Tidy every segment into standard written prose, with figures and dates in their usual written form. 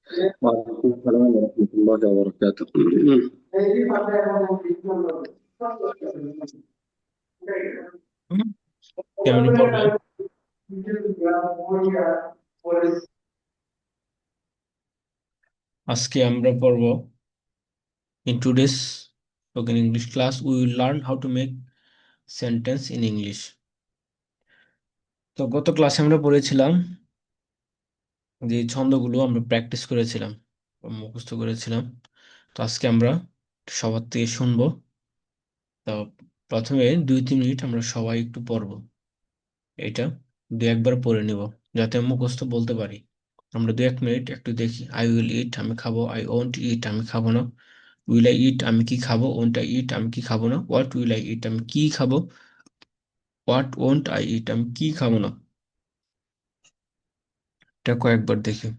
وعليكم السلام ورحمة الله وبركاته. কেমনে পড়বো? আজকে আমরা পড়বো in today's spoken English class we will learn how to make sentence in English. তো গত ক্লাসে আমরা পড়েছিলাম যে ছন্দগুলো আমরা প্র্যাকটিস করেছিলাম বা মুখস্থ করেছিলাম। তো আজকে আমরা সবার থেকে শুনবো। তো প্রথমে 2-3 মিনিট আমরা সবাই একটু পড়বো, এটা দু একবার পড়ে নিব যাতে মুখস্থ বলতে পারি। আমরা 2-1 মিনিট একটু দেখি। আই উইল ইট, আমি খাবো। আই ওন্ট ইট, আমি খাবো না। উইল আই ইট, আমি কি খাবো। ওন্ট আই ইট, আমি কি খাবো না। হোয়াট উইল আই ইট, আমি কি খাবো। হোয়াট ওন্ট আই ইট, আমি কি খাবো না। এটা কয়েকবার দেখি।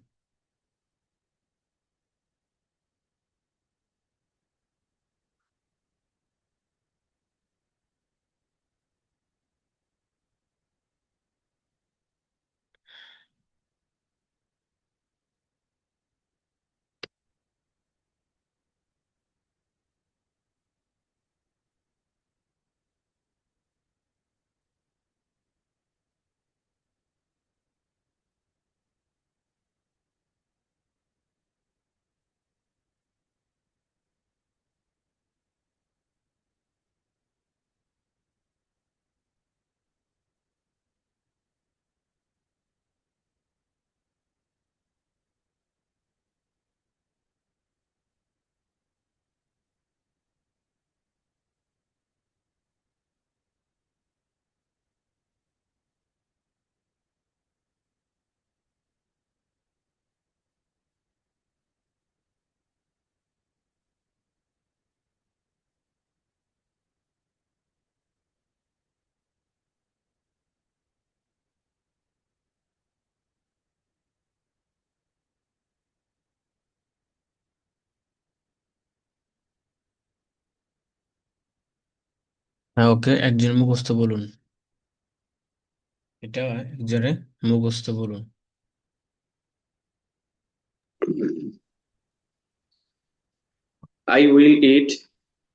হ্যাঁ, ওকে, একজন মুখস্থ বলুন। এটা একজনে মুখস্থ বলুন। I will eat,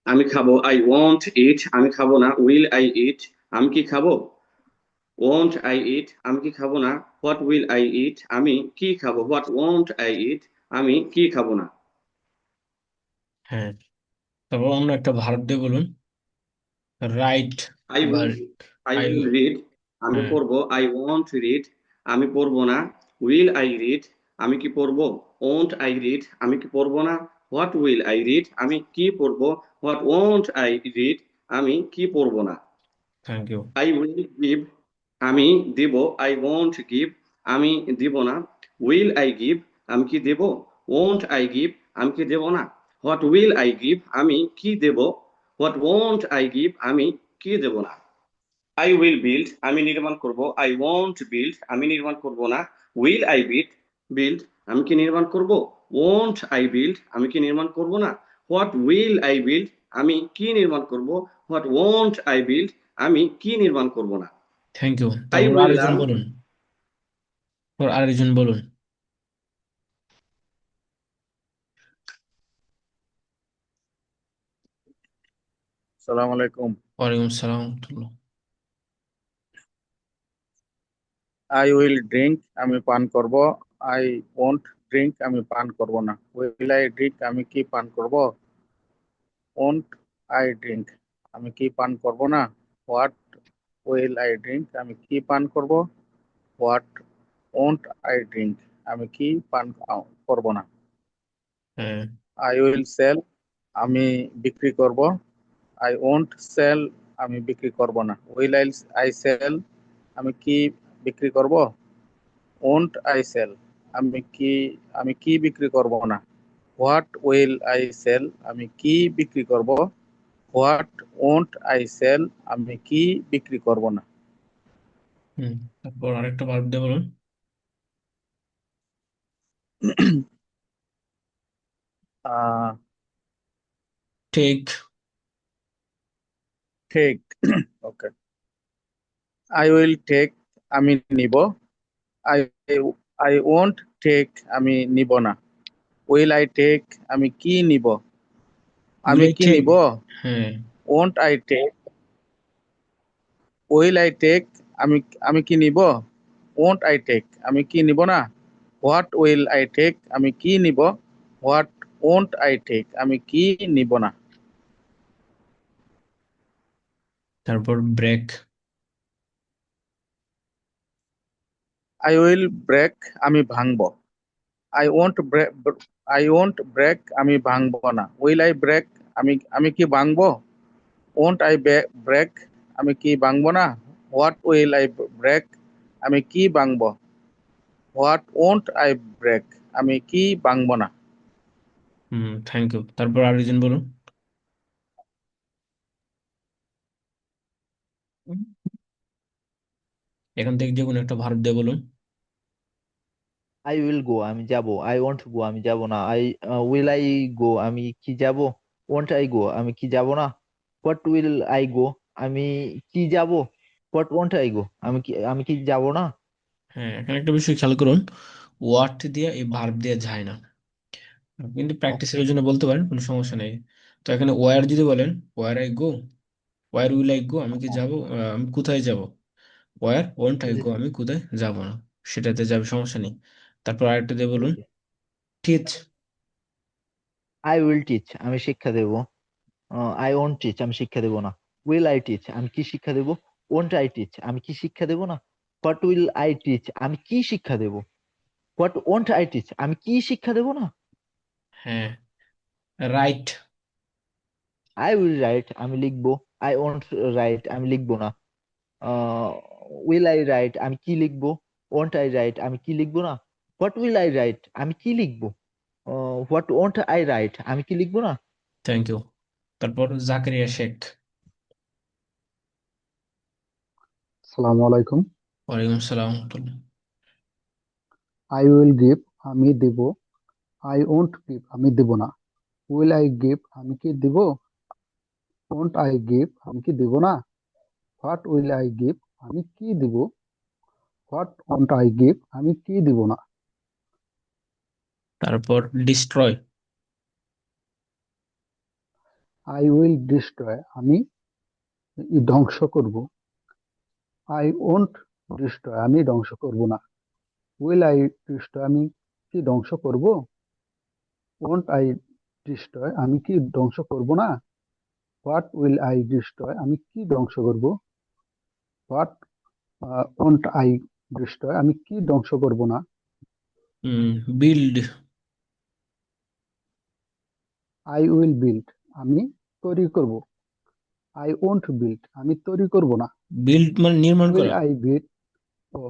আমি খাবো। I won't eat, আমি খাবো না। Will I eat, আমি কি খাবো। Won't I eat, আমি কি খাবো না। What will I eat, আমি কি খাবো। What won't I eat, আমি কি খাবো না। হ্যাঁ, তারপর অন্য একটা ভার্ব দিয়ে বলুন। রাইট I বা will, I I. will read, আমি হ্যাঁ, পড়বো। I won't read, আমি পড়বো না। Will I read, আমি কি পড়বো। Won't I read, আমি কি পড়বো না। What will I read, আমি কি পড়বো। What won't I read, আমি কি পড়বো না। Thank you. I will give, আমি দিব। I won't give, আমি দিব না। Will I give, আমি কি দেব। Won't I give, আমি কি দেব না। What will I give, আমি কি দেব। What won't I give, আমি কি দেব না। I will build, আমি নির্মাণ করব। I won't build, আমি নির্মাণ করব না। Will I build, আমি কি নির্মাণ করব। Won't I build, আমি কি নির্মাণ করব না। What will I build, আমি কি নির্মাণ করব। What won't I build, আমি কি নির্মাণ করব না। Thank you. I তারপর will আরেকজন learn, বলুন। তারপর আরেকজন বলুন। সালাম আলাইকুম। ওয়ালাইকুম আসসালাম ওয়া রাহমাতুল্লাহ। আই উইল ড্রিঙ্ক, আমি পান করব। আই ওন্ট ড্রিঙ্ক, আমি পান করব না। উইল আই ড্রিঙ্ক, আমি কি পান করব। ওন্ট আই ড্রিঙ্ক, আমি কি পান করব না। হোয়াট উইল আই ড্রিঙ্ক, আমি কি পান করব। হোয়াট ওন্ট আই ড্রিঙ্ক, আমি কি পান করব না। হ্যাঁ, আই উইল সেল, আমি বিক্রি করব। আই ওন্ট সেল, আমি বিক্রি করব না। উইল আই সেল, আমি কি বিক্রি করব। ওন্ট আই সেল, আমি কি বিক্রি করব না। হোয়াট উইল আই সেল, আমি কি বিক্রি করব। হোয়াট ওন্ট আই সেল, আমি কি বিক্রি করব না। হুম, তারপর আরেকটা ভার্ব দিয়ে বলুন। Take. Take, okay. I will take, আমি নিব। আই আই ওন্ট টেক, আমি নিব না। উইল আই টেক আমি কি নিব, উইল আমি আই কি টেক, নিব, হ্যাঁ won't I take, will I take আমি আমি কি নিব, ওন্ট আই টেক আমি কি নিব না, হোয়াট উইল আই টেক আমি কি নিব, হোয়াট ওন্ট আই টেক আমি কি নিব না। তারপর ব্রেক, আই উইল ব্রেক আমি ভাঙবো, I won't break, I won't break আমি ভাঙবো না, উইল আই ব্রেক আমি আমি কি ভাঙবো, ওন্ট আই ব্রেক আমি কি ভাঙবো না, হোয়াট উইল আই ব্রেক আমি কি ভাঙবো, হোয়াট ওন্ট আই ব্রেক আমি কি ভাঙবো না। Thank you. তারপর আরেকজন বলুন। এখান থেকে যে কোনো একটা ভার্ব দিয়ে বলুন। আই উইল গো আমি যাব, আই ওয়ান্ট গো আমি যাব না, উইল আই গো আমি কি যাব, ওয়ান্ট আই গো আমি কি যাব না, হোয়াট উইল আই গো আমি কি যাব, হোয়াট ওয়ান্ট আই গো আমি কি যাব না। হ্যাঁ, এখানে একটা বিষয় খেয়াল করুন, ওয়াট দিয়ে এই ভার্ব দিয়ে যায় না, আপনি কিন্তু প্র্যাকটিসের জন্য বলতে পারেন, কোনো সমস্যা নেই। তো এখানে ওয়ার যদি বলেন, where I go, where will I go আমি কি যাব, আমি কোথায় যাব, ওয়ার ওন্ট আই গো আমি কোথায় যাব না, সেটাতে যাবে, সমস্যা নেই। তারপর আরেকটা দিয়ে বলুন, টিচ, আই উইল টিচ আমি শিক্ষা দেব, আই ওন্ট টিচ আমি শিক্ষা দেব না, উইল আই টিচ আমি কি শিক্ষা দেব, ওন্ট আই টিচ আমি কি শিক্ষা দেব না, হোয়াট উইল আই টিচ আমি কি শিক্ষা দেব, হোয়াট ওন্ট আই টিচ আমি কি শিক্ষা দেব না। হ্যাঁ রাইট, আই উইল রাইট আমি লিখবো, আই ওন্ট রাইট আমি লিখবো না, উইল আই রাইট আমি কি লিখবো, ওন্ট আই রাইট আমি কি লিখবো না, হোয়াট উইল আই রাইট আমি কি লিখবো, হোয়াট ওন্ট আই রাইট আমি কি লিখবো না। Thank you. তারপর জাকারিয়া শেখ। আসসালামু আলাইকুম। ওয়ালাইকুম আসসালাম ওয়া রাহমাতুল্লাহ। আই উইল গিভ আমি দেব, আই ওন্ট গিভ আমি দেব না, উইল আই গিভ আমি কি দেব, ওন্ট আই গিভ আমি কি দেব না, হোয়াট উইল আই গিভ আমি কি দেব, হোয়াট ওন্ট আই গিভ আমি কি দেব না। তারপর ডিস্ট্রয়, আই উইল ডিস্ট্রয় আমি ধ্বংস করব, আই ওন্ট ডিস্ট্রয় আমি ধ্বংস করব না, উইল আই ডিস্ট্রয় আমি কি ধ্বংস করব, ওন্ট আই ডিস্ট্রয় আমি কি ধ্বংস করব না, হোয়াট উইল আই ডিস্ট্রয় আমি কি ধ্বংস করব, হোয়াট ওন্ট আই ডিস্ট্রয় আমি কি ধ্বংস করব না। বিল্ড, আই উইল বিল্ড আমি তৈরি করব, আই ওন্ট বিল্ড আমি তৈরি করব না, বিল্ড মানে নির্মাণ উইল করা। আই বিল্ড ও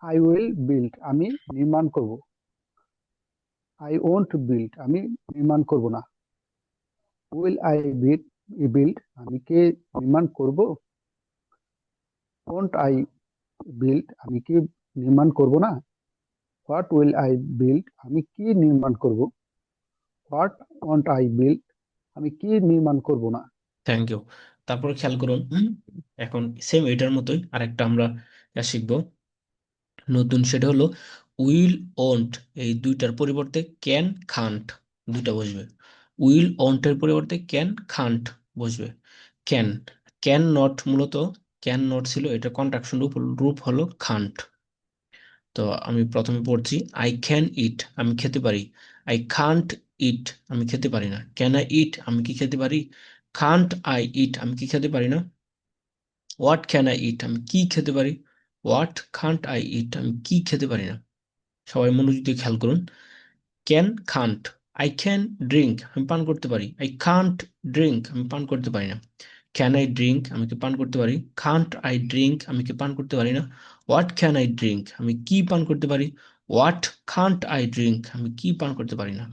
আই উইল বিল্ড আমি নির্মাণ করব, আই ওন্ট বিল্ড আমি নির্মাণ করব না, উইল আই বিল্ড বিল্ড আমি কি নির্মাণ করব, ওন্ট আই বিল্ড আমি কি নির্মাণ করব না, হোয়াট উইল আই বিল্ড আমি কি নির্মাণ করব, হোয়াট ওন্ট আই বিল্ড আমি কি নির্মাণ করব না। Thank you. তারপর খেয়াল করুন, এখন সেম এটার মতোই আরেকটা আমরা শিখবো নতুন, সেটা হলো উইল ওন্ট, এই দুইটার পরিবর্তে ক্যান খান্ট দুইটা বসবে, উইল ওন্টের পরিবর্তে ক্যান খান্ট বসবে। ক্যান, ক্যান নট, মূলত ক্যান নট ছিল, এটা কন্ট্রাকশন রূপ, রূপ হলো খান্ট। তো আমি প্রথমে পড়ছি, আই ক্যান ইট আমি খেতে পারি, আই খান্ট ইট আমি খেতে পারি না, ক্যান আই ইট আমি কি খেতে পারি, খান্ট আই ইট আমি কি খেতে পারি না, হোয়াট ক্যান আই ইট আমি কি খেতে পারি, হোয়াট খান্ট আই ইট আমি কি খেতে পারি না। সবাই মনোযোগ দিয়ে খেয়াল করুন, can can't, I can drink আমি পান করতে পারি, আই খান্ট ড্রিঙ্ক আমি পান করতে পারি না, ক্যান আই ড্রিঙ্ক আমি কি পান করতে পারি, খান্ট আই ড্রিঙ্ক আমি কি পান করতে পারি না, হোয়াট ক্যান আই ড্রিঙ্ক আমি কি পান করতে পারি, হোয়াট খান্ট আই ড্রিঙ্ক আমি কি পান করতে পারি না।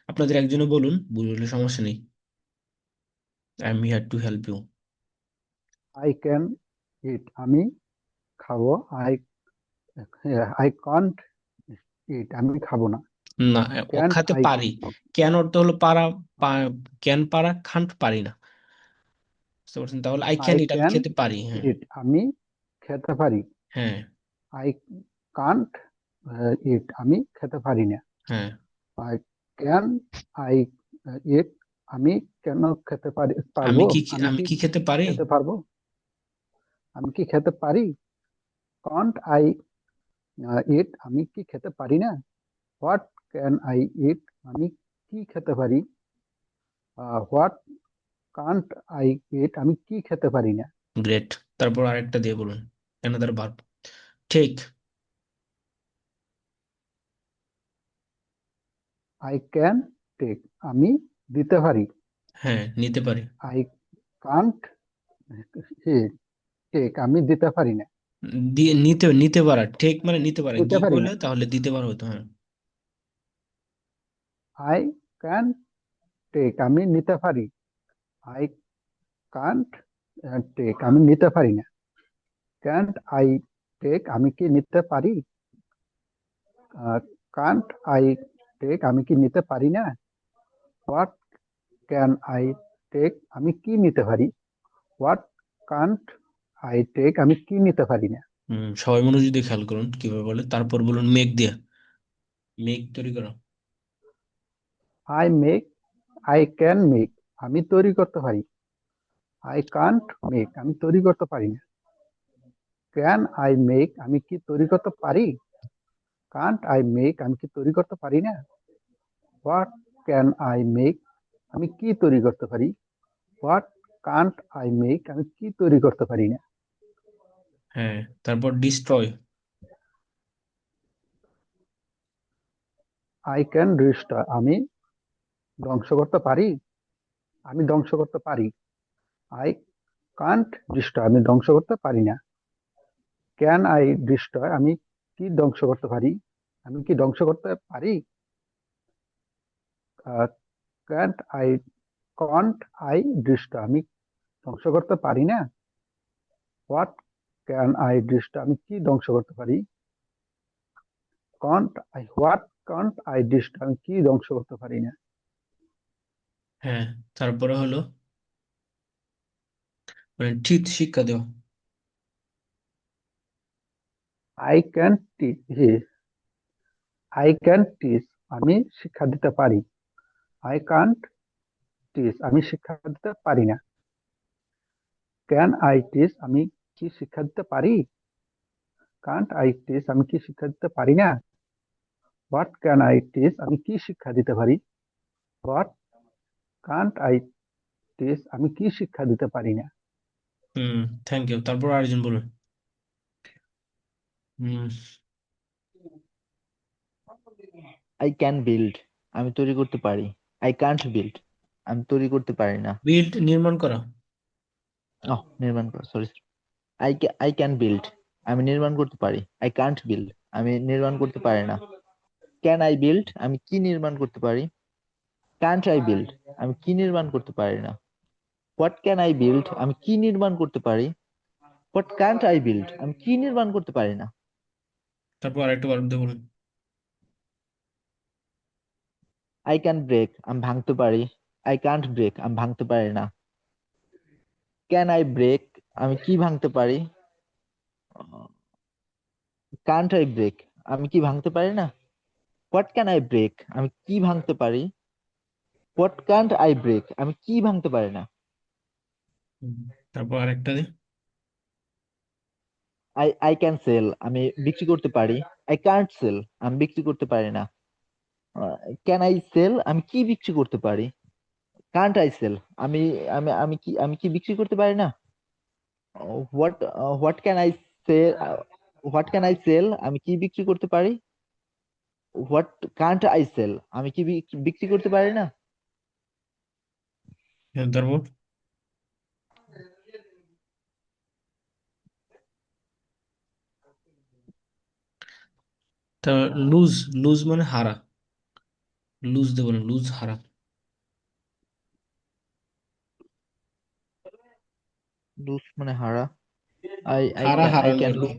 আপনাদের একজনে বলুন, ভুল হলে সমস্যা নেই, I am here to help you. I can eat আমি খাবো, আই আই কান্ট ইট আমি খাবো না, না, ও ক্যান্ট খাতে আই পারি, ক্যান অর্থ হলো পারা, ক্যান পারা, খান্ট পারি না, বুঝতে পারছেন, তাহলে আই আই ক্যান ইট আমি ক্যান খেতে পারি, হ্যাঁ। ইট আমি খেতে পারি, হ্যাঁ। আই কান্ট ইট আমি খেতে পারি না, হ্যাঁ। আই ক্যান আই ইট, আমি কেন খেতে পারবো, আমি আমি কি কি খেতে পারি? খেতে পারবো, আমি কি খেতে পারি। কান্ট আই ইট, আমি কি খেতে পারি না। হোয়াট ক্যান আই ইট, আমি কি খেতে পারি। হোয়াট কান্ট আই ইট, আমি কি খেতে পারি না। গ্রেট। তারপর আরেকটা দিয়ে বলুন, another verb. Take. I can take, আমি দিতে পারি। হ্যাঁ, নিতে পারি। আই কান্ট টেক, আমি দিতে পারি না, দিয়ে নিতে নিতে পারা, টেক মানে নিতে পারে, দিতে গিভ পারি হলে না। তাহলে দিতে পারা হতো, হ্যাঁ। আই ক্যান টেক, আমি নিতে পারি। আই কান্ট টেক, আমি নিতে পারি না। ক্যান্ট আই টেক, আমি কি নিতে পারি। কান্ট আই টেক, আমি কি নিতে পারি না। হোয়াট ক্যান আই টেক, আমি কি নিতে পারি। হোয়াট কান্ট আই টেক, আমি কি নিতে পারি না। সবাই মনোযোগ দিয়ে খেয়াল করুন কিভাবে বলে। তারপর বলুন মেক দিয়ে। মেক তৈরি করা। I make, I can make, আমি তৈরি করতে পারি। আই কান্ট মেক, আমি তৈরি করতে পারি না। ক্যান আই মেক, আমি কি তৈরি করতে পারি। কান্ট আই মেক, আমি কি তৈরি করতে পারি না। হোয়াট ক্যান আই মেক, আমি কি তৈরি করতে পারি। হোয়াট কান্ট আই মেক, আমি কি তৈরি করতে পারি না। হ্যাঁ, তারপর ডিস্ট্রয়। আই ক্যান ডিস্ট্রয়, আমি ধ্বংস করতে পারি। আমি ধ্বংস করতে পারি। আই কান্ট ডিস্ট্রয়, আমি ধ্বংস করতে পারি না। ক্যান আই ডিস্ট্রয়, আমি কি ধ্বংস করতে পারি। আমি কি ধ্বংস করতে পারি। Can't I can't I destroy, আমি ধ্বংস করতে পারি না। হোয়াট ক্যান আই ডিস্ট্রয়, আমি কি ধ্বংস করতে পারি। হোয়াট কান্ট আই ডিস্ট্রয়, আমি কি ধ্বংস করতে পারি না। হ্যাঁ, তারপরে হলো মানে ঠিক শিক্ষা দেওয়া। I can teach, I can teach, আমি শিক্ষা দিতে পারি। আই কান্ট টিচ, আমি শিক্ষা দিতে পারি না। ক্যান আই টিচ, আমি কি শিক্ষা দিতে পারি। কান্ট আই টিচ, আমি কি শিক্ষা দিতে পারি না। হোয়াট ক্যান আই টিচ, আমি কি শিক্ষা দিতে পারি। হোয়াট কান্ট আই টিচ, আমি কি শিক্ষা দিতে পারি না। হুম, থ্যাংক ইউ। তারপর আরেকজন বলুন। হুম। আই ক্যান বিল্ড, আমি তৈরি করতে পারি। আই কান্ট বিল্ড, আমি তৈরি করতে পারি না। বিল্ড নির্মাণ করা। নির্মাণ করা, সরি। আই ক্যান বিল্ড, আমি নির্মাণ করতে পারি। আই কান্ট বিল্ড, আমি নির্মাণ করতে পারি না। ক্যান আই বিল্ড, আমি কি নির্মাণ করতে পারি। কান্ট আই বিল্ড, আমি কি নির্মাণ করতে পারি না। হোয়াট ক্যান আই বিল্ড, আমি কি নির্মাণ করতে পারি। হোয়াট কান্ট আই বিল্ড, আমি কি নির্মাণ করতে পারি না। তারপর আরেকটা বার্ব দিয়ে বলুন। আই ক্যান ব্রেক, আমি ভাঙতে পারি। আই কান্ট ব্রেক, আমি ভাঙতে পারি না। ক্যান আই ব্রেক, আমি কি ভাঙতে পারি। কান্ট আই ব্রেক, আমি কি ভাঙতে পারি না। হোয়াট ক্যান আই ব্রেক, আমি কি ভাঙতে পারি। হোয়াট কান্ট আই ব্রেক, আমি কি ভাঙতে পারি না। হুম, তারপর আরেকটা দিন। আই ক্যান সেল, আমি বিক্রি করতে পারি। আই কান্ট সেল, আমি বিক্রি করতে পারি না। ক্যান আই সেল, আমি কি বিক্রি করতে পারি। কান্ট আই সেল, আমি আমি কি বিক্রি করতে পারি না। What what can I sell, what can I sell, আমি কি বিক্রি করতে পারি। হোয়াট কান্ট আই সেল, আমি কি বিক্রি করতে পারি না। হ্যাঁ, তারপর তারপর লুজ। লুজ মানে হারা। লুজ দিয়ে বলুন, লুজ হারা। লুজ মানে হারা। আই আই হারা ক্যান আই হারানো ক্যান আর কি। লুজ।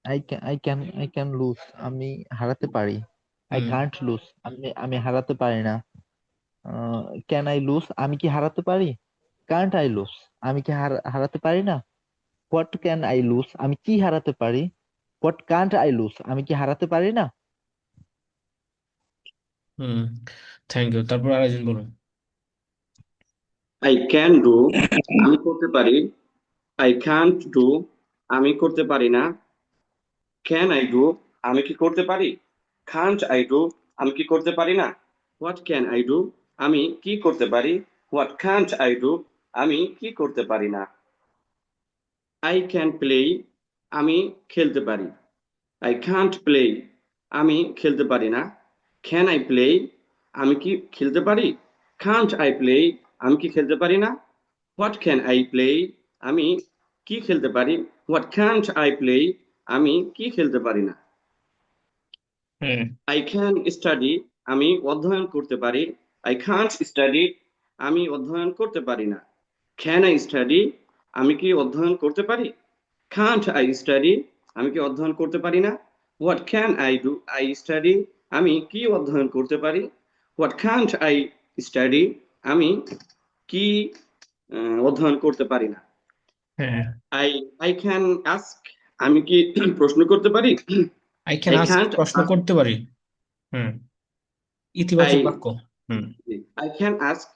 আই ক্যান লুজ, আমি হারাতে পারি। I hmm. কান্ট লুজ, আমি হারাতে পারি না। ক্যান আই লুজ, আমি কি হারাতে পারি। কান্ট আই লুজ, আমি কি হারাতে পারি না। হোয়াট ক্যান আই লুজ, আমি কি হারাতে পারি। হোয়াট কান্ট আই লুজ, আমি কি হারাতে পারি না? হুম, থ্যাংক ইউ। তারপর আরেকজন বলুন। আই ক্যান ডু, আমি করতে পারি। আই ক্যান্ট ডু, আমি করতে পারি না। ক্যান আই ডু, আমি কি করতে পারি। কান্ট আই ডু, আমি কি করতে পারি না। হোয়াট ক্যান আই ডু, আমি কি করতে পারি। হোয়াট কান্ট আই ডু, আমি কি করতে পারি না। আই ক্যান প্লে, আমি খেলতে পারি। আই কান্ট প্লে, আমি খেলতে পারি না। ক্যান আই প্লে, আমি কি খেলতে পারি। কান্ট আই প্লে, আমি কি খেলতে পারি না। হোয়াট ক্যান আই প্লে, আমি কি খেলতে পারি। হোয়াট কান্ট আই প্লে, আমি কি খেলতে পারি না। হ্যাঁ, আই ক্যান স্টাডি, আমি অধ্যয়ন করতে পারি। আই কান্ট স্টাডি, আমি অধ্যয়ন করতে পারি না। ক্যান আই স্টাডি, আমি কি অধ্যয়ন করতে পারি। কান্ট আই স্টাডি, আমি কি অধ্যয়ন করতে পারি না। What can I do, I study, আমি কি অধ্যয়ন করতে পারি। হোয়াট কান্ট আই স্টাডি, আমি কি অধ্যয়ন করতে পারি না। হ্যাঁ, আই আই ক্যান আস্ক, আমি কি প্রশ্ন করতে পারি। I can I ask, can't প্রশ্ন আস্ক, করতে পারি। হুম, আই ইতিবাচক বাক্য। হুম, আই ক্যান আস্ক,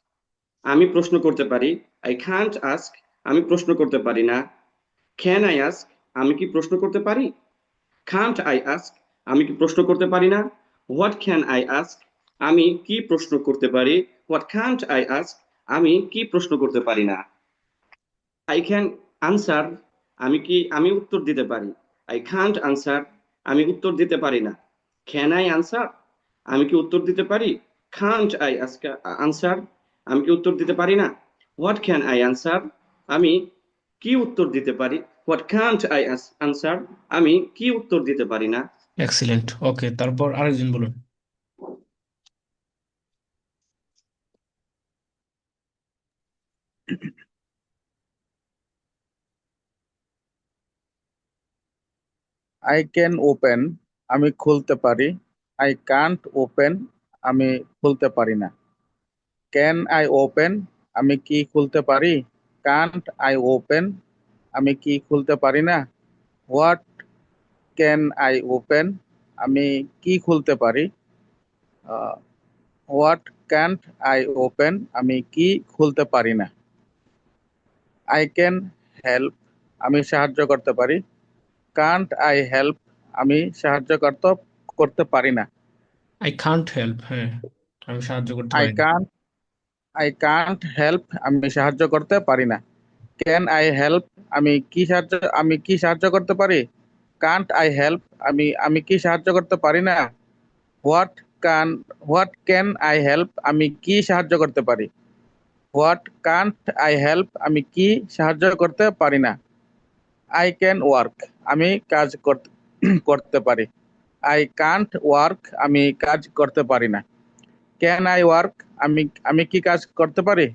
আমি প্রশ্ন করতে পারি। আই কান্ট আস্ক, আমি প্রশ্ন করতে পারি না। ক্যান আই আস্ক, আমি কি প্রশ্ন করতে পারি। কান্ট আই আস্ক, আমি কি প্রশ্ন করতে পারি না। হোয়াট ক্যান আই আস্ক, আমি কি প্রশ্ন করতে পারি। হোয়াট কান্ট আই আস্ক, আমি কি প্রশ্ন করতে পারি না। আই ক্যান আনসার, আমি উত্তর দিতে পারি। আই কান্ট আনসার, আমি উত্তর দিতে পারি না। ক্যান আই আনসার, আমি কি উত্তর দিতে পারি। কান্ট আই আনসার, আমি কি উত্তর দিতে পারি না। হোয়াট ক্যান আই আনসার, আমি কি উত্তর দিতে পারি। হোয়াট কান্ট আই আনসার, আমি কি উত্তর দিতে পারি না। এক্সিলেন্ট। ওকে, তারপর আরেকজন বলুন। আই ক্যান ওপেন, আমি খুলতে পারি। আই কান্ট ওপেন, আমি খুলতে পারি না। ক্যান আই ওপেন, আমি কি খুলতে পারি। কান্ট আই ওপেন, আমি কি খুলতে পারি না। হোয়াট ক্যান আই ওপেন, আমি কি খুলতে পারি। হোয়াট ক্যান্ট আই ওপেন, আমি কি খুলতে পারি না। আই ক্যান হেল্প, আমি সাহায্য করতে পারি। কান্ট আই হেল্প, আমি সাহায্য করতে করতে পারি না। আই কান্ট হেল্প, হ্যাঁ, আমি সাহায্য করতে আই পারি না। কান্ট আই কান্ট হেল্প, আমি সাহায্য করতে পারি না। ক্যান আই হেল্প, আমি কি সাহায্য করতে পারি। কান্ট আই হেল্প, আমি কি সাহায্য করতে পারি না। হোয়াট কান হোয়াট ক্যান আই হেল্প, আমি কি সাহায্য করতে পারি। হোয়াট কান্ট আই হেল্প, আমি কি সাহায্য করতে পারি না। আই ক্যান ওয়ার্ক, আমি কাজ করতে করতে পারি। আই কান্ট ওয়ার্ক, আমি কাজ করতে পারি না। ক্যান আই ওয়ার্ক, আমি আমি কি কাজ করতে পারি।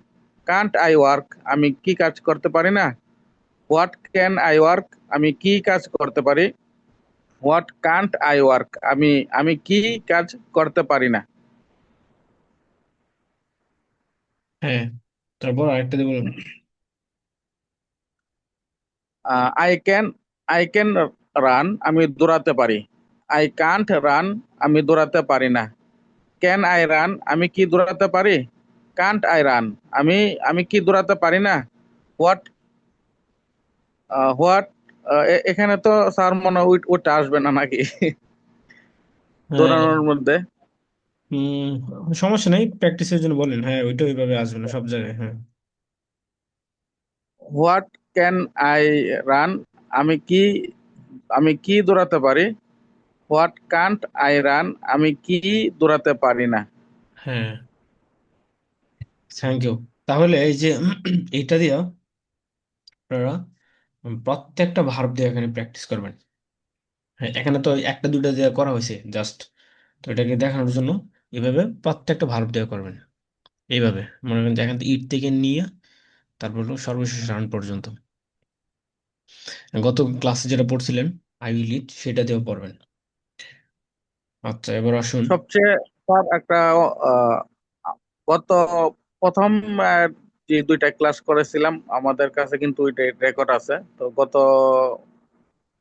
কান্ট আই ওয়ার্ক, আমি কি কাজ করতে পারি না। হোয়াট ক্যান আই ওয়ার্ক, আমি কি কাজ করতে পারি। হোয়াট কান্ট আই ওয়ার্ক, আমি কি কাজ করতে পারি না। হ্যাঁ, তারপর আরেকটা দিয়ে বলুন। I can I can run, আমি দৌড়াতে পারি। আই কান্ট রান, আমি দৌড়াতে পারি না। ক্যান আই রান, আমি কি দৌড়াতে পারি। কান্ট আই রান, আমি আমি কি দৌড়াতে পারি না। হোয়াট হোয়াট এখানে তো স্যার মনে হয় ওটা আসবে না নাকি হ্যাঁ, দৌড়ানোর মধ্যে। হুম, সমস্যা নেই, প্র্যাকটিসের জন্য বলেন। হ্যাঁ, ওইটা ওইভাবে আসবে না সব জায়গায়। হ্যাঁ, হোয়াট ক্যান আই রান, আমি কি আমি কি দৌড়াতে পারি। হোয়াট কান্ট আই রান, আমি কি দৌড়াতে পারি না। হ্যাঁ, থ্যাংক ইউ। তাহলে এই যে এইটা দিয়া আপনারা প্রত্যেকটা ভার্ব দিয়ে এখানে প্র্যাকটিস করবেন। হ্যাঁ, এখানে তো একটা দুইটা দিয়ে করা হয়েছে জাস্ট, তো এটাকে দেখানোর জন্য এভাবে প্রত্যেকটা ভার্ব দিয়ে করবেন। এইভাবে মনে করেন যে এখান থেকে ইট থেকে নিয়ে তারপর হলো সর্বশেষ রান পর্যন্ত। গত ক্লাসে যেটা পড়ছিলেন আই উইল ইট, সেটা দিয়েও পড়বেন। আচ্ছা, এবার আসুন। সবচেয়ে স্যার একটা আহ, গত প্রথম আহ, যে দুইটা ক্লাস করেছিলাম আমাদের কাছে কিন্তু ওইটা রেকর্ড আছে। তো গত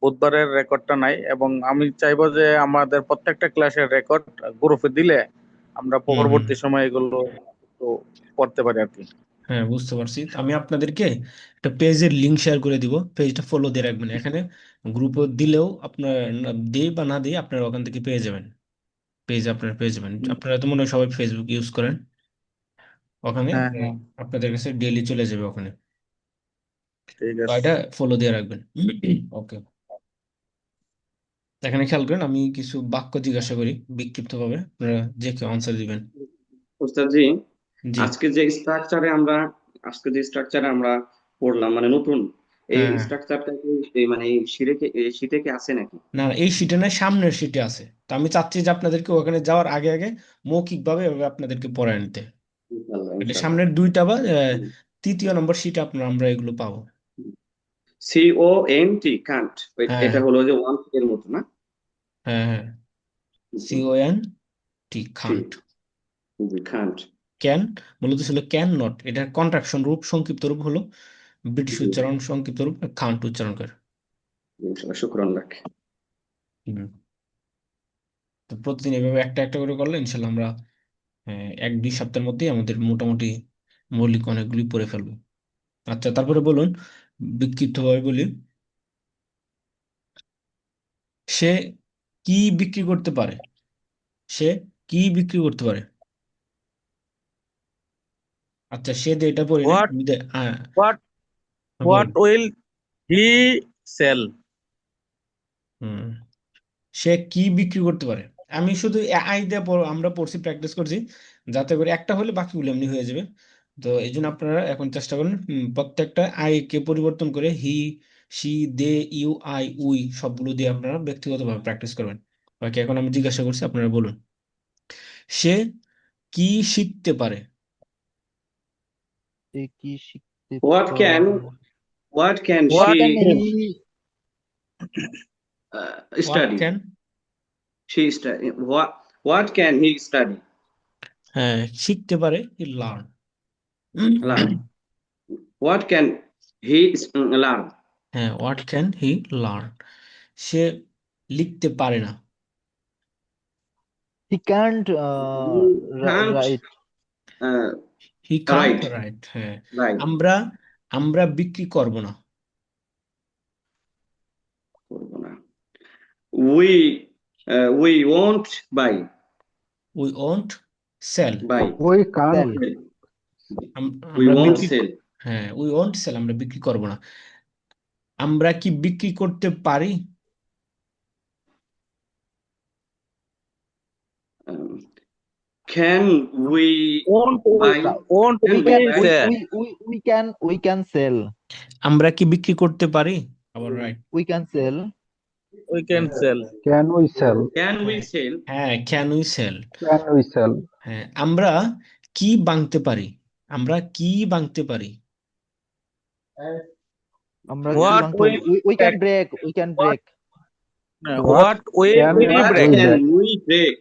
বুধবারের রেকর্ডটা নাই, এবং আমি চাইবো যে আমাদের প্রত্যেকটা ক্লাসের রেকর্ড গ্রুপে দিলে আমরা হুম হুম পরবর্তী সময় এগুলো একটু পড়তে পারি আর কি। হ্যাঁ, বুঝতে পারছি। আমি আপনাদেরকে একটা পেজের লিংক শেয়ার করে দিব, পেজটা ফলো দিয়ে রাখবেন। এখানে গ্রুপে দিলেও আপনার দিই বা না দিই আপনারা ওখান থেকে পেয়ে যাবেন, পেজ আপনারা পেয়ে যাবেন। আপনারা তো মনে হয় সবাই ফেসবুক ইউজ করেন, ওখানে হ্যাঁ আপনারা হ্যাঁ, আপনাদের কাছে ডেইলি চলে যাবে ওখানে। ঠিক তো আছে। এটা ফলো দিয়ে রাখবেন। ওকে, এখানে খেয়াল করেন, আমি কিছু বাক্য জিজ্ঞাসা করি বিক্ষিপ্তভাবে, আপনারা যে কেউ আনসার দিবেন। উস্তাদ জি, জি। আজকে যে স্ট্রাকচারে আমরা পড়লাম, মানে নতুন এই হ্যাঁ হ্যাঁ, স্ট্রাকচারটা কি এই মানে এই শীটে কি আছে নাকি? না না, এই শিটে না, সামনের শিটে আছে। তো আমি চাচ্ছি যে আপনাদেরকে ওখানে যাওয়ার আগে আগে মৌখিকভাবে এভাবে আপনাদেরকে পড়ায় নিতে। ইনশাল্লাহ এটা ইনশাল্লাহ। সামনের দুইটা বা তৃতীয় নম্বর শিটে আমরা এগুলো পাবো। CONT কান্ট, হ্যাঁ এটা হলো যে ওয়ান এর মতো না? হ্যাঁ হ্যাঁ, CONT, জি কান্ট। জি, কান্ট। ক্যান মূলত ছিল ক্যান নট, এটার কন্ট্রাকশন রূপ, সংক্ষিপ্ত রূপ হলো ব্রিটিশ জি উচ্চারণ সংক্ষিপ্ত রূপ কান্ট উচ্চারণ করে। ইনশাল্লাহ, শুকরান লাক। হুম। তো প্রতিদিন এভাবে একটা একটা করে করলে ইনশাল্লাহ আমরা 1-2 সপ্তাহের মধ্যেই আমাদের মোটামুটি মৌলিক অনেকগুলি পড়ে ফেলবো। আচ্ছা, তারপরে বলুন, বিক্ষিপ্তভাবে বলি, সে কি বিক্রি করতে পারে? সে কি বিক্রি করতে পারে? আচ্ছা, সে দিয়ে এটা পড়ি না, হোয়াট হ্যাঁ হোয়াট হ্যাঁ, হোয়াট বলুন। Will he sell? হুম, সে কি বিক্রি করতে পারে? আমি শুধু আই দিয়ে আমরা পড়ছি, প্র্যাকটিস করছি, যাতে করে একটা হলে বাকিগুলো এমনি হয়ে যাবে। তো এই জন্য আপনারা এখন চেষ্টা করেন প্রত্যেকটা আই কে পরিবর্তন করে he, she, they, you, I, we সবগুলো দিয়ে আপনারা ব্যক্তিগতভাবে প্র্যাকটিস করবেন। বাকি এখন আমি জিজ্ঞাসা করছি, আপনারা বলুন, সে কি শিখতে পারে? সে কি শিখতে হোয়াট ক্যান পারে? What can what she what can he? What study? Can, what can he study? হ্যাঁ, শিখতে পারে, learn. Learn. What can he learn? হ্যাঁ, হোয়াট ক্যান হি লার্ন। সে লিখতে পারে না। He can't can't write. He can't write. Write, হ্যাঁ। Right, আমরা আমরা বিক্রি করব না। করবো না। We won't buy. We won't sell. Buy. We can't sell. We আমরা ওয়ন্ট বিক্রি সেল। হ্যাঁ, উই ওন্ট সেল, আমরা বিক্রি করব না। আমরা কি বিক্রি করতে পারি? Can we won't we buy? won't can we we we can buy? sell? We can sell. আমরা কি বিক্রি করতে পারি? আবার right. We can sell. We can sell. Can we sell? Can we হ্যাঁ সেল? হ্যাঁ, can we sell. Can we sell? হ্যাঁ, আমরা কি বাংতে পারি? আমরা কি বাংতে পারি? আমরা কি What বাংতে পারি? will we can break? Break. We can What break. What what will can we What break? We can break? we break?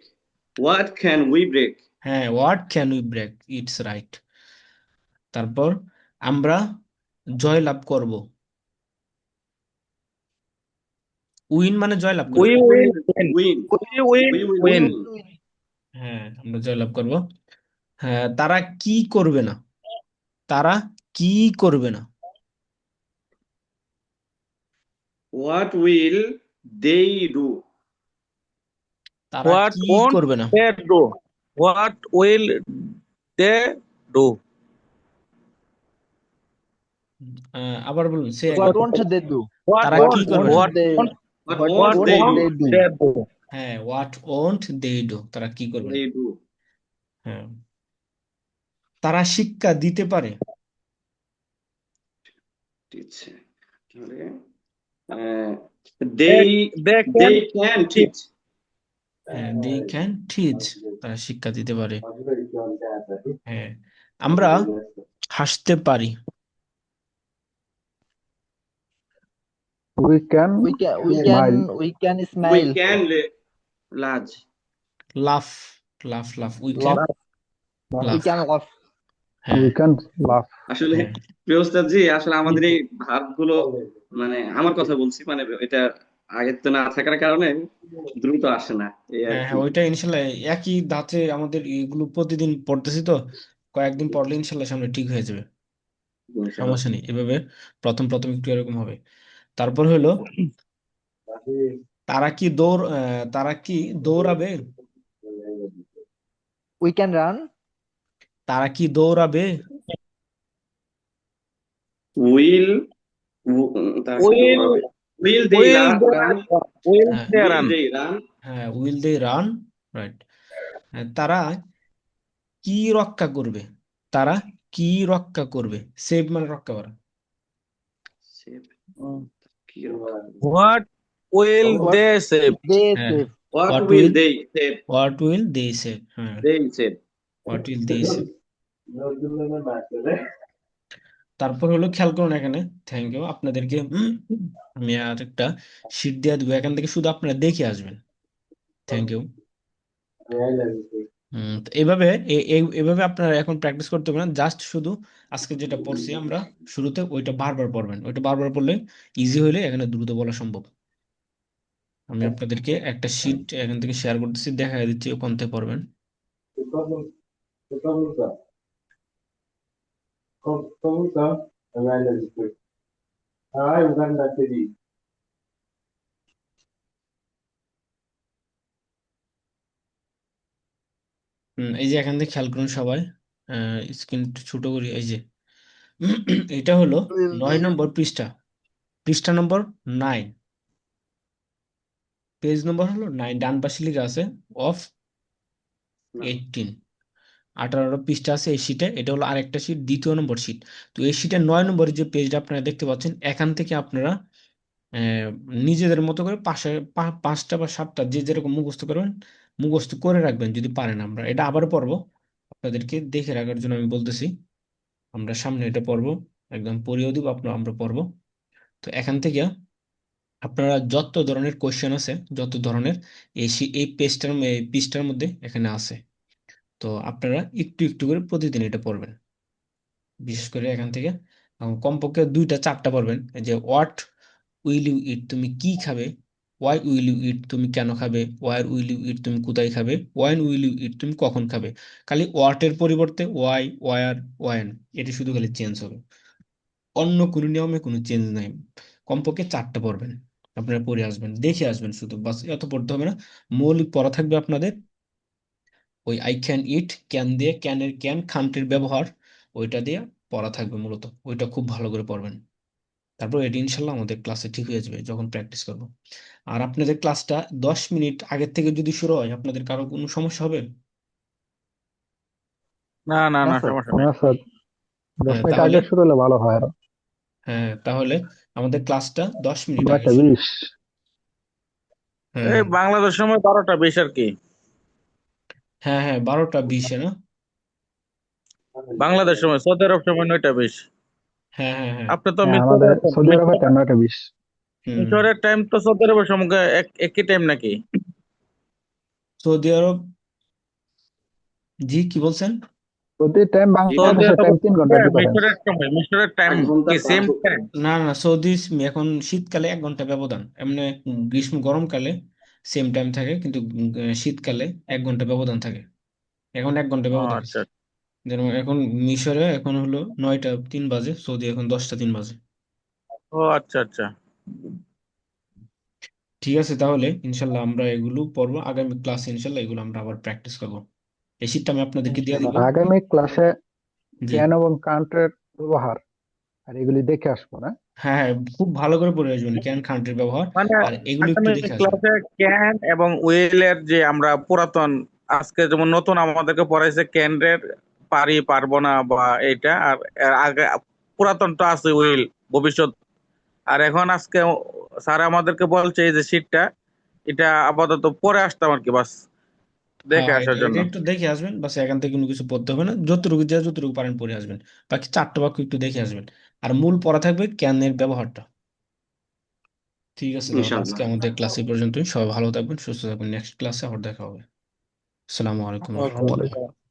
What can we break? হ্যাঁ, what can we break, it's right. তারপর আমরা জয়লাভ করব। Win মানে জয়লাভ করা। We We will will win. win. We will We will win. win. হ্যাঁ, আমরা জয়লাভ করব। হ্যাঁ, তারা কি করবে না? তারা কি করবে না? What will they do? তারা What কি won't করবে না? they do? What will they do? আবার বলুন, সে হোয়াট একবার। Want they do? What তারা কি won't করবে না? what they won't What what won't what want they want do? They won't do? they do? হ্যাঁ, হোয়াট ওন্ট দে ডু, তারা কি করবে না? They do. হ্যাঁ, তারা শিক্ষা দিতে পারে। দিচ্ছে। তাহলে আহ, They they they can they can teach. teach. হ্যাঁ, দে ক্যান টিচ, তারা শিক্ষা দিতে পারে। হ্যাঁ, আমরা হাসতে পারি। We can smile? We can We smile. can large. লাফ, লাফ লাফ, উই ক্যান লাফ। উই লাফ। ক্যান লাফ। হ্যাঁ উই ক্যান লাফ? আসলে হ্যাঁ প্রিয় ওস্তাদ জি, আসলে আমাদের এই ভার্ব গুলো, মানে আমার কথা বলছি, মানে এটা আগের তো না থাকার কারণে দ্রুত আসে না, এই আর হ্যাঁ কি। হ্যাঁ, ওইটা ইনশাল্লাহ একই ধাঁচে আমাদের এগুলো প্রতিদিন পড়তেছি তো, কয়েকদিন পড়লে ইনশাল্লাহ সামনে ঠিক হয়ে যাবে। ইনশাআল্লাহ। সমস্যা নেই, এভাবে প্রথম প্রথম একটু এরকম হবে। তারপর হলো তারা কি দৌড়াবে? We can run. তারা কি দৌড়াবে? উইল, তারা কি উইল দৌড়াবে? Will they will they run? Will হ্যাঁ they will run. They run? হ্যাঁ, উইল দে রান, রাইট। তারা কি রক্ষা করবে? তারা কি রক্ষা করবে? সেভ মানে রক্ষা করা। কি রক্ষা করবে? What will what they save? They হ্যাঁ, save. What what will will they save? What will they save, হ্যাঁ, they save. What will they save. তারপর হলো খেয়াল করুন এখানে, থ্যাংক ইউ আপনাদেরকে। আমি আর একটা শিট দিয়ে দেবো, এখান থেকে শুধু আপনারা দেখে আসবেন। Thank you. তো এইভাবে এইভাবে আপনারা এখন প্র্যাকটিস করতে পারেন, জাস্ট শুধু আজকে যেটা পড়ছি আমরা শুরুতে, ওইটা বারবার পড়বেন। ওইটা বারবার পড়লে ইজি হইলে এখানে দ্রুত বলা সম্ভব। আমি আপনাদেরকে একটা শিট এখান থেকে শেয়ার করতেছি, দেখা দিচ্ছি ওখান থেকে পড়বেন। এই যে এখান থেকে খেয়াল করুন সবাই, স্ক্রিন ছোট করি, এই যে এটা হলো উইল দে। 9 নম্বর পৃষ্ঠা, পৃষ্ঠা নম্বর 9, পেজ নম্বর হলো 9, ডান পাশে লেখা আছে অফ না। 18, 18 পৃষ্ঠা আছে এই শিটে। এটা হলো আরেকটা শিট, 2য় নম্বর শিট। তো এই শিটের 9 নম্বরের যে পেজটা আপনারা দেখতে পাচ্ছেন, এখান থেকে আপনারা আহ, নিজেদের মতো করে পাশে 5টা বা 7টা যে যেরকম মুখস্থ করবেন, মুখস্থ করে রাখবেন যদি পারেন। আমরা এটা আবার পড়বো, আপনাদেরকে দেখে রাখার জন্য আমি বলতেছি। আমরা সামনে এটা পড়বো, একদম পড়িয়েও দিব, আমরা পড়বো। তো এখান থেকে আপনারা যত ধরনের কোশ্চেন আছে, যত ধরনের এই পৃষ্ঠার মধ্যে এখানে আছে। তো আপনারা একটু একটু করে প্রতিদিন এটা পড়বেন, বিশেষ করে এখান থেকে কমপক্ষে 2টা 4টা পড়বেন। এই যে হোয়াট উইল ইউ ইট, তুমি কি খাবে? ওয়াই উইল ইউ ইট, তুমি কেন খাবে? ওয়ার উইল ইউ ইট, তুমি কোথায় খাবে? ওয়াইন উইল ইউ ইট, তুমি কখন খাবে? খালি হোয়াটের পরিবর্তে ওয়াই, ওয়ার, ওয়ান, এটা শুধু খালি চেঞ্জ হবে, অন্য কোনো নিয়মে কোনো চেঞ্জ নাই। কমপক্ষে 4টা পড়বেন, আপনারা পড়ে আসবেন, দেখে আসবেন, শুধু বাস এত পড়তে হবে না। মৌলিক পড়া থাকবে আপনাদের, ওই আই ক্যান ইট, ক্যান দিয়ে, ক্যানের ক্যান, খামটির ব্যবহার, ওইটা দিয়ে পড়া থাকবে মূলত। ওইটা খুব ভালো করে পড়বেন। তারপর এটি ইনশাল্লাহ আমাদের ক্লাসে ঠিক হয়ে যাবে যখন প্র্যাকটিস করব। আর আপনাদের ক্লাসটা 10 মিনিট আগের থেকে যদি শুরু হয়, আপনাদের কারো কোনো সমস্যা হবে? না না না না, স্যার। সমস্যা নেই। না স্যার, 10 হ্যাঁ মিনিট তাহলে আগে শুরু হলে ভালো হয় আরো। হ্যাঁ তাহলে আমাদের ক্লাসটা 10 মিনিট আগে শুরু। 9টা 20। হ্যাঁ এই হ্যাঁ বাংলাদেশ সময় 12টা 20 আর কি। হ্যাঁ হ্যাঁ, 12টা 20 না? বাংলাদেশ সময়, সৌদি আরব সময় 9টা 20। হ্যাঁ হ্যাঁ হ্যাঁ। আপনি তো হ্যাঁ, মিশরে আমাদের আছেন, সৌদি আরবে 9টা 20। হুম। মিশরের টাইম তো সৌদি আরবের সময় একই টাইম নাকি? সৌদি আরব, জি কি বলছেন? সৌদি টাইম সৌদি বাংলাদেশের আরব টাইম 3 ঘন্টা ডিফারেন্স। মিশরের সময়, মিশরের টাইম 1 ঘন্টা কি সেম প্লাস। টাইম? না না, এখন শীতকালে 1 ঘন্টা ব্যবধান, এমনি গরমকালে সেম টাইম থাকে, কিন্তু শীতকালে 1 ঘন্টা ব্যবধান থাকে। এখন 1 ঘন্টা ও ব্যবধান আছে। আচ্ছা। যেমন এখন মিশরে এখন হলো 9টা 3 বাজে, সৌদি এখন 10টা 3 বাজে। ও আচ্ছা আচ্ছা। ঠিক আছে, তাহলে ইনশাল্লাহ আমরা এগুলো পড়বো আগামী ক্লাসে, ইনশাল্লাহ এগুলো আমরা আবার প্র্যাকটিস করবো। এই শীটটা আমি আপনাদেরকে দিয়ে দিব। ইনশাআল্লাহ। আগামী ক্লাসে জি, ক্যান এবং কান্টের ব্যবহার আর এগুলি দেখে আসবো না? হ্যাঁ হ্যাঁ, খুব ভালো করে পড়ে আসবেন ক্যান কান্ট্রির ব্যবহার, মানে আর এগুলো একটু আগামী দেখে আসবেন। ক্লাসে ক্যান এবং উইলের যে আমরা পুরাতন, আজকে যেমন নতুন আমাদেরকে পড়াইছে ক্যানের পারি পারবো না বা এইটা, আর এর আগে পুরাতনটা আছে উইল, ভবিষ্যৎ। আর এখন আজকে স্যার আমাদেরকে বলছে এই যে শীটটা, এটা আপাতত পরে আসতাম আর কি, বাস হ্যাঁ দেখে হ্যাঁ, আসার এটা জন্য। এটা একটু দেখে আসবেন, বাস এখান থেকে কোনো কিছু পড়তে হবে না, যতটুকু পারেন পড়ে আসবেন। বাকি 4টা বাক্য একটু দেখে আসবেন, আর মূল পড়া থাকবে ক্যানের ব্যবহারটা। ঠিক আছে, তাহলে আজকে ইনশাআল্লাহ। আমাদের ক্লাস এই পর্যন্তই। সবাই ভালো থাকবেন, সুস্থ থাকবেন, নেক্সট ক্লাসে আবার দেখা হবে। আসসালামু আলাইকুম ওকে। রহমতুল্লাহ।